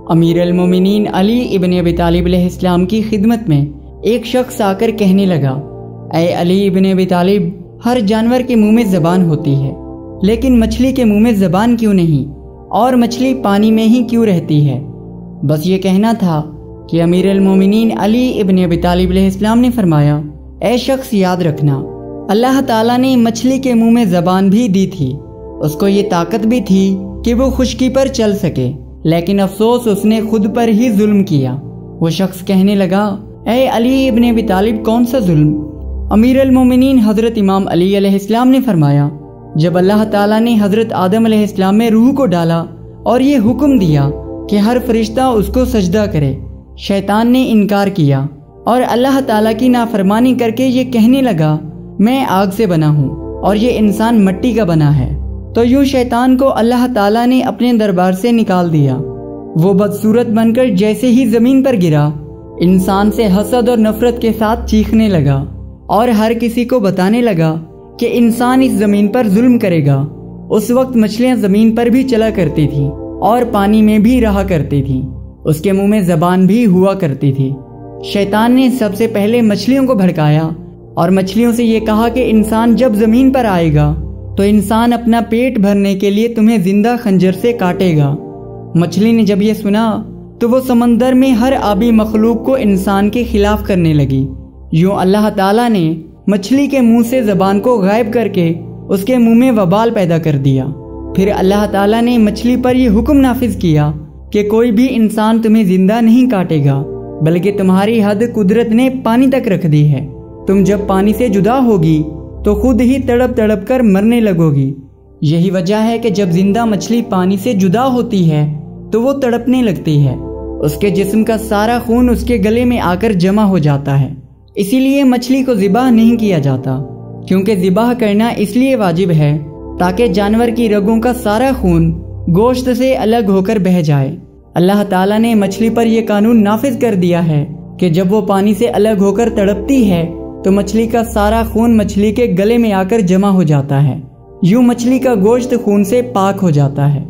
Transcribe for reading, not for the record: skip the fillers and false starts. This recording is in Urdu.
امیر المومنین علی ابن ابی طالب علیہ السلام کی خدمت میں ایک شخص آ کر کہنے لگا، اے علی ابن ابی طالب، ہر جانور کے منہ میں زبان ہوتی ہے، لیکن مچھلی کے منہ میں زبان کیوں نہیں، اور مچھلی پانی میں ہی کیوں رہتی ہے؟ بس یہ کہنا تھا کہ امیر المومنین علی ابن ابی طالب علیہ السلام نے فرمایا، اے شخص، یاد رکھنا، اللہ تعالیٰ نے مچھلی کے منہ میں زبان بھی دی تھی، اس کو یہ طاقت بھی تھی کہ وہ خشکی پر چل سکے، لیکن افسوس اس نے خود پر ہی ظلم کیا۔ وہ شخص کہنے لگا، اے علی ابن ابی طالب، کون سا ظلم؟ امیر المومنین حضرت امام علی علیہ السلام نے فرمایا، جب اللہ تعالیٰ نے حضرت آدم علیہ السلام میں روح کو ڈالا اور یہ حکم دیا کہ ہر فرشتہ اس کو سجدہ کرے، شیطان نے انکار کیا اور اللہ تعالیٰ کی نافرمانی کر کے یہ کہنے لگا، میں آگ سے بنا ہوں اور یہ انسان مٹی کا بنا ہے، تو یوں شیطان کو اللہ تعالیٰ نے اپنے دربار سے نکال دیا۔ وہ بدصورت بن کر جیسے ہی زمین پر گرا، انسان سے حسد اور نفرت کے ساتھ چیخنے لگا اور ہر کسی کو بتانے لگا کہ انسان اس زمین پر ظلم کرے گا۔ اس وقت مچھلیاں زمین پر بھی چلا کرتی تھیں اور پانی میں بھی رہا کرتی تھیں، اس کے منہ میں زبان بھی ہوا کرتی تھی۔ شیطان نے سب سے پہلے مچھلیوں کو بھڑکایا اور مچھلیوں سے یہ کہا کہ انسان جب زمین پر آئے گا تو انسان اپنا پیٹ بھرنے کے لیے تمہیں زندہ خنجر سے کاٹے گا۔ مچھلی نے جب یہ سنا تو وہ سمندر میں ہر آبی مخلوق کو انسان کے خلاف کرنے لگی۔ یوں اللہ تعالیٰ نے مچھلی کے منہ سے زبان کو غائب کر کے اس کے منہ میں وبال پیدا کر دیا۔ پھر اللہ تعالیٰ نے مچھلی پر یہ حکم نافذ کیا کہ کوئی بھی انسان تمہیں زندہ نہیں کاٹے گا، بلکہ تمہاری حد قدرت نے پانی تک رکھ دی ہے۔ تم جب پانی سے جدا ہوگی تو خود ہی تڑپ تڑپ کر مرنے لگو گی۔ یہی وجہ ہے کہ جب زندہ مچھلی پانی سے جدا ہوتی ہے تو وہ تڑپنے لگتی ہے، اس کے جسم کا سارا خون اس کے گلے میں آ کر جمع ہو جاتا ہے۔ اسی لیے مچھلی کو ذبح نہیں کیا جاتا، کیونکہ ذبح کرنا اس لیے واجب ہے تاکہ جانور کی رگوں کا سارا خون گوشت سے الگ ہو کر بہہ جائے۔ اللہ تعالیٰ نے مچھلی پر یہ قانون نافذ کر دیا ہے کہ جب وہ پانی سے الگ ہو کر تڑپتی ہے تو مچھلی کا سارا خون مچھلی کے گلے میں آ کر جمع ہو جاتا ہے، یوں مچھلی کا گوشت خون سے پاک ہو جاتا ہے۔